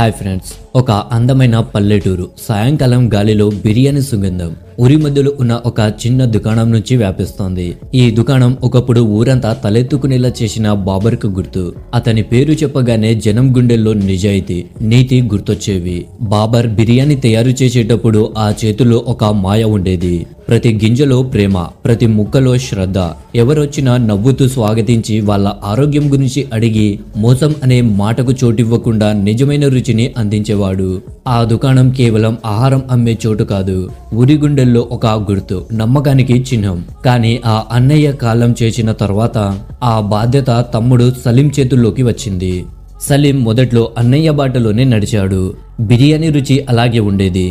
Hi friends, ఒక అందమైన పల్లెటూరు సాయంకాలం గాలిలో బిర్యానీ సుగంధం ఊరి మధ్యలో ఉన్న ఒక చిన్న దుకాణం నుంచి వ్యాపిస్తోంది. ఈ దుకాణం ఒకప్పుడు ఊరంతా తలెత్తుకునేలా చేసిన బాబర్కు గుర్తు. అతని పేరు చెప్పగానే జనం గుండెల్లో నిజాయితీ, నీతి గుర్తొచ్చేవి. బాబర్ బిర్యానీ తయారు చేసేటప్పుడు ఆ చేతిలో ఒక మాయ ఉండేది. ప్రతి గింజలో ప్రేమ, ప్రతి ముక్కలో శ్రద్ధ. ఎవరొచ్చినా నవ్వుతూ స్వాగతించి వాళ్ళ ఆరోగ్యం గురించి అడిగి మోసం అనే మాటకు చోటివ్వకుండా నిజమైన రుచిని అందించేవాడు. ఆ దుకాణం కేవలం ఆహారం అమ్మే చోటు కాదు, ఊరి గుండెల్లో ఒక గుర్తు, నమ్మకానికి చిహ్నం. కానీ ఆ అన్నయ్య కాలం చేసిన తర్వాత ఆ బాధ్యత తమ్ముడు సలీం చేతుల్లోకి వచ్చింది. సలీం మొదట్లో అన్నయ్య బాటలోనే నడిచాడు. బిర్యానీ రుచి అలాగే ఉండేది.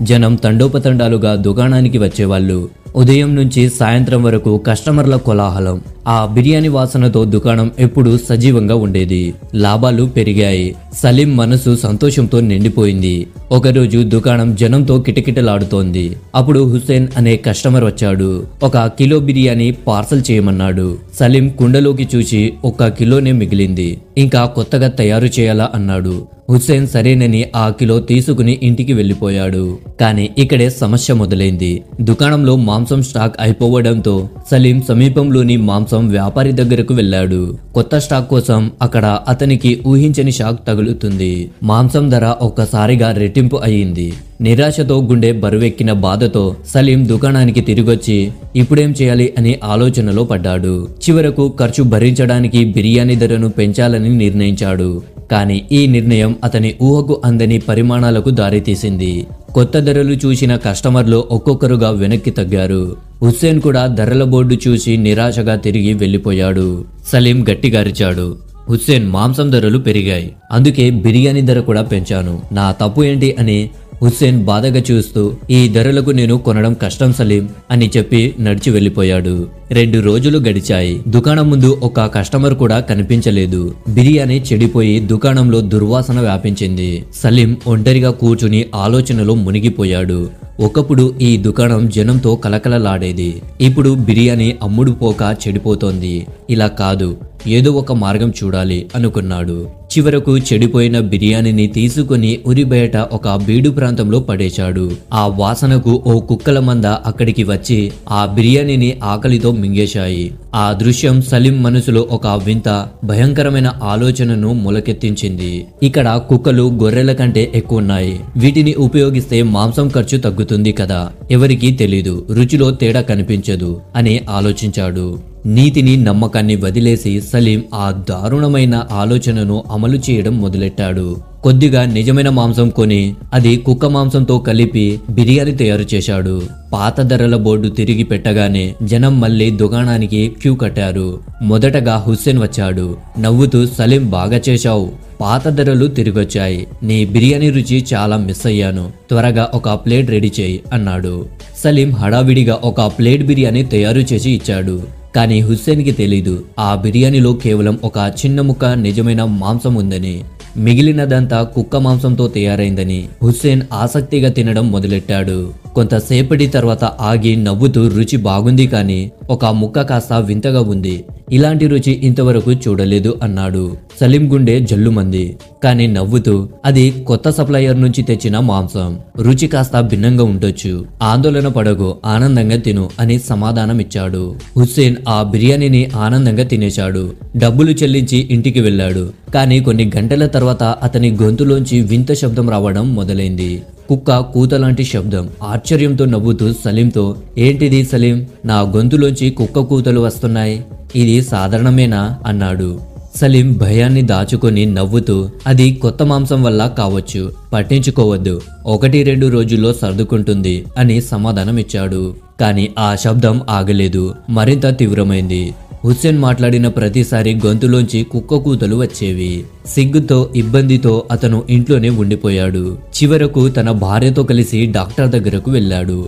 జనం తండోపతండాలుగా దుకాణానికి వచ్చేవాళ్ళు. ఉదయం నుంచి సాయంత్రం వరకు కస్టమర్ల కోలాహలం. ఆ బిర్యానీ వాసనతో దుకాణం ఎప్పుడూ సజీవంగా ఉండేది. లాభాలు పెరిగాయి. సలీం మనసు సంతోషంతో నిండిపోయింది. ఒకరోజు దుకాణం జనంతో కిటకిటలాడుతోంది. అప్పుడు హుస్సేన్ అనే కస్టమర్ వచ్చాడు. 1 కిలో బిర్యానీ పార్సల్ చేయమన్నాడు. సలీం కుండలోకి చూసి 1 కిలోనే మిగిలింది, ఇంకా కొత్తగా తయారు చేయాలా అన్నాడు. హుస్సేన్ సరేనని ఆ కిలో తీసుకుని ఇంటికి వెళ్ళిపోయాడు. కానీ ఇక్కడే సమస్య మొదలైంది. దుకాణంలో మాంసం స్టాక్ అయిపోవడంతో సలీం సమీపంలోని మాంసం వ్యాపారి దగ్గరకు వెళ్ళాడు. కొత్త స్టాక్ కోసం అక్కడ అతనికి ఊహించని షాక్ తగులుతుంది. మాంసం ధర ఒక్కసారిగా రెట్టింపు అయ్యింది. నిరాశతో గుండె బరువెక్కిన బాధతో సలీం దుకాణానికి తిరిగొచ్చి ఇప్పుడేం చేయాలి అని ఆలోచనలో పడ్డాడు. చివరకు ఖర్చు భరించడానికి బిర్యానీ ధరను పెంచాలని నిర్ణయించాడు. కానీ ఈ నిర్ణయం అతని ఊహకు అందని పరిమాణాలకు దారితీసింది. కొత్త ధరలు చూసిన కస్టమర్లు ఒక్కొక్కరుగా వెనక్కి తగ్గారు. హుస్సేన్ కూడా ధరల బోర్డు చూసి నిరాశగా తిరిగి వెళ్ళిపోయాడు. సలీం గట్టిగా అరిచాడు, హుస్సేన్, మాంసం ధరలు పెరిగాయి, అందుకే బిర్యానీ ధర కూడా పెంచాను. నా తప్పు ఏంటి అని హుస్సేన్ బాధగా చూస్తూ, ఈ ధరలకు నేను కొనడం కష్టం సలీం అని చెప్పి నడిచి వెళ్ళిపోయాడు. 2 రోజులు గడిచాయి. దుకాణం ముందు ఒక కస్టమర్ కూడా కనిపించలేదు. బిర్యానీ చెడిపోయి దుకాణంలో దుర్వాసన వ్యాపించింది. సలీం ఒంటరిగా కూర్చుని ఆలోచనలో మునిగిపోయాడు. ఒకప్పుడు ఈ దుకాణం జనంతో కలకలలాడేది. ఇప్పుడు బిర్యానీ అమ్ముడు పోక చెడిపోతోంది. ఇలా కాదు, ఏదో ఒక మార్గం చూడాలి అనుకున్నాడు. చివరకు చెడిపోయిన బిర్యానీని తీసుకుని ఉరి బయట ఒక బీడు ప్రాంతంలో పడేశాడు. ఆ వాసనకు ఓ కుక్కల మంద అక్కడికి వచ్చి ఆ బిర్యానీని ఆకలితో మింగేశాయి. ఆ దృశ్యం సలీం మనసులో ఒక వింత భయంకరమైన ఆలోచనను మొలకెత్తించింది. ఇక్కడ కుక్కలు గొర్రెల కంటే ఎక్కువ ఉన్నాయి. వీటిని ఉపయోగిస్తే మాంసం ఖర్చు తగ్గుతుంది కదా, ఎవరికీ తెలీదు, రుచిలో తేడా కనిపించదు అని ఆలోచించాడు. నీతిని, నమ్మకాన్ని వదిలేసి సలీం ఆ దారుణమైన ఆలోచనను అమలు చేయడం మొదలెట్టాడు. కొద్దిగా నిజమైన మాంసం కొని అది కుక్క మాంసంతో కలిపి బిర్యానీ తయారు చేశాడు. పాత ధరల బోర్డు తిరిగి పెట్టగానే జనం మళ్ళీ దుకాణానికి క్యూ కట్టారు. మొదటగా హుస్సేన్ వచ్చాడు. నవ్వుతూ, సలీం, బాగా చేశావు, పాత ధరలు తిరిగొచ్చాయి, నీ బిర్యానీ రుచి చాలా మిస్ అయ్యాను, త్వరగా 1 ప్లేట్ రెడీ చేయి అన్నాడు. సలీం హడావిడిగా 1 ప్లేట్ బిర్యానీ తయారు చేసి ఇచ్చాడు. కానీ హుస్సేన్కి తెలీదు, ఆ బిర్యానీలో కేవలం 1 చిన్న ముక్క నిజమైన మాంసం ఉందని, మిగిలినదంతా కుక్క మాంసంతో తయారైందని. హుస్సేన్ ఆసక్తిగా తినడం మొదలెట్టాడు. కొంతసేపటి తర్వాత ఆగి నవ్వుతూ, రుచి బాగుంది, కానీ 1 ముక్క కాస్త వింతగా ఉంది, ఇలాంటి రుచి ఇంతవరకు చూడలేదు అన్నాడు. సలీం గుండె జల్లుమంది. కానీ నవ్వుతూ, అది కొత్త సప్లయర్ నుంచి తెచ్చిన మాంసం, రుచి కాస్త భిన్నంగా ఉండొచ్చు, ఆందోళన పడకు, ఆనందంగా తిను అని సమాధానం ఇచ్చాడు. హుస్సేన్ ఆ బిర్యానీని ఆనందంగా తినేశాడు. డబ్బులు చెల్లించి ఇంటికి వెళ్ళాడు. కానీ కొన్ని గంటల తర్వాత అతని గొంతులోంచి వింత శబ్దం రావడం మొదలైంది. కుక్క కూతలాంటి శబ్దం. ఆశ్చర్యంతో నవ్వుతూ సలీంతో, ఏంటిది సలీం, నా గొంతులోంచి కుక్క కూతలు వస్తున్నాయి, ఇది సాధారణమేనా అన్నాడు. సలీం భయాన్ని దాచుకొని నవ్వుతూ, అది కొత్త మాంసం వల్ల కావచ్చు, పట్టించుకోవద్దు, 1-2 రోజుల్లో సర్దుకుంటుంది అని సమాధానం ఇచ్చాడు. కానీ ఆ శబ్దం ఆగలేదు, మరింత తీవ్రమైంది. హుస్సేన్ మాట్లాడిన ప్రతిసారి గొంతులోంచి కుక్క కూతలు వచ్చేవి. సిగ్గుతో, ఇబ్బందితో అతను ఇంట్లోనే ఉండిపోయాడు. చివరకు తన భార్యతో కలిసి డాక్టర్ దగ్గరకు వెళ్ళాడు.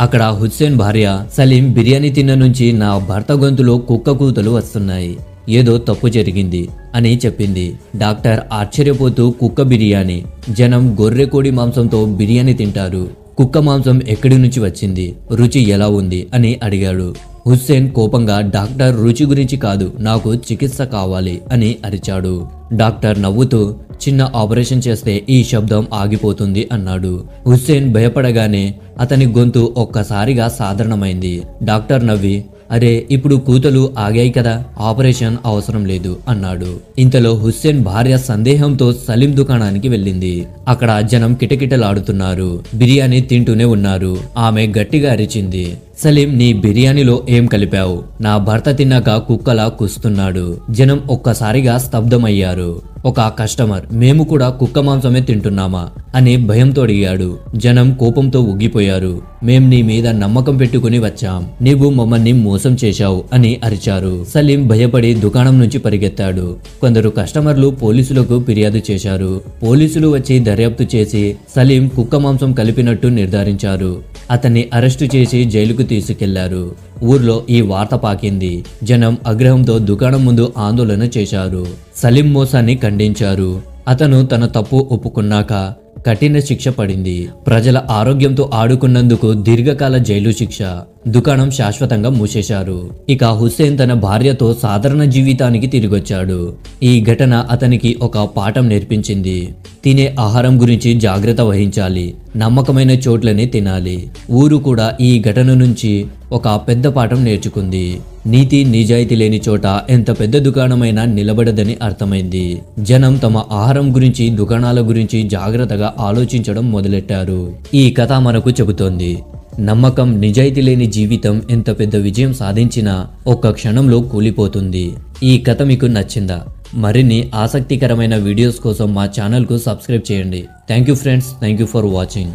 అక్కడ హుస్సేన్ భార్య, సలీం బిర్యానీ తిన్న నుంచి నా భర్త గొంతులో కుక్క కూతలు వస్తున్నాయి, ఏదో తప్పు జరిగింది అని చెప్పింది. డాక్టర్ ఆశ్చర్యపోతూ, కుక్క బిర్యానీ, జనం గొర్రె కోడి మాంసంతో బిర్యానీ తింటారు, కుక్క మాంసం ఎక్కడి నుంచి వచ్చింది, రుచి ఎలా ఉంది అని అడిగాడు. హుస్సేన్ కోపంగా డాక్టర్ రుచి గురించి కాదు, నాకు చికిత్స కావాలి అని అరిచాడు. డాక్టర్ నవ్వుతూ చిన్న ఆపరేషన్ చేస్తే ఈ శబ్దం ఆగిపోతుంది అన్నాడు. హుస్సేన్ భయపడగానే అతని గొంతు ఒక్కసారిగా సాధారణమైంది. డాక్టర్ నవ్వి, అరే ఇప్పుడు కూతలు ఆగాయి కదా, ఆపరేషన్ అవసరం లేదు అన్నాడు. ఇంతలో హుస్సేన్ భార్య సందేహంతో సలీం దుకాణానికి వెళ్ళింది. అక్కడ జనం కిటకిటలాడుతున్నారు. బిర్యానీ తింటూనే ఉన్నారు. ఆమె గట్టిగా అరిచింది, సలీం నీ బిర్యానీలో ఏం కలిపావు? నా భర్త తిన్నాక కుక్కలా కుస్తున్నాడు. జనం ఒక్కసారిగా స్తబ్దమయ్యారు. ఒక కస్టమర్, మేము కూడా కుక్క మాంసమే తింటున్నామా అని భయంతో అడిగాడు. జనం కోపంతో ఉగ్గిపోయారు. మేం నీ మీద నమ్మకం పెట్టుకుని వచ్చాం, నీవు మమ్మల్ని మోసం చేశావు అని అరిచారు. సలీం భయపడి దుకాణం నుంచి పరిగెత్తాడు. కొందరు కస్టమర్లు పోలీసులకు ఫిర్యాదు చేశారు. పోలీసులు వచ్చి దర్యాప్తు చేసి సలీం కుక్క మాంసం కలిపినట్టు నిర్ధారించారు. అతన్ని అరెస్టు చేసి జైలుకు తీసుకెళ్లారు. ఊర్లో ఈ వార్త పాకింది. జనం ఆగ్రహంతో దుకాణం ముందు ఆందోళన చేశారు. సలీం మోసాన్ని ఖండించారు. అతను తన తప్పు ఒప్పుకున్నాక కఠిన శిక్ష పడింది. ప్రజల ఆరోగ్యంతో ఆడుకున్నందుకు దీర్ఘకాల జైలు శిక్ష. దుకాణం శాశ్వతంగా మూసేశారు. ఇక హుస్సేన్ తన భార్యతో సాధారణ జీవితానికి తిరిగొచ్చాడు. ఈ ఘటన అతనికి ఒక పాఠం నేర్పించింది. తినే ఆహారం గురించి జాగ్రత్త వహించాలి, నమ్మకమైన చోట్లనే తినాలి. ఊరు కూడా ఈ ఘటన నుంచి ఒక పెద్ద పాఠం నేర్చుకుంది. నీతి నిజాయితీ లేని చోట ఎంత పెద్ద దుకాణమైనా నిలబడదని అర్థమైంది. జనం తమ ఆహారం గురించి, దుకాణాల గురించి జాగ్రత్తగా ఆలోచించడం మొదలెట్టారు. ఈ కథ మనకు చెబుతోంది, నమ్మకం, నిజాయితీ లేని జీవితం ఎంత పెద్ద విజయం సాధించినా ఒక్క క్షణంలో కూలిపోతుంది. ఈ కథ మీకు నచ్చిందా? మరిన్ని ఆసక్తికరమైన వీడియోస్ కోసం మా ఛానల్కు సబ్స్క్రైబ్ చేయండి. Thank you friends, thank you for watching.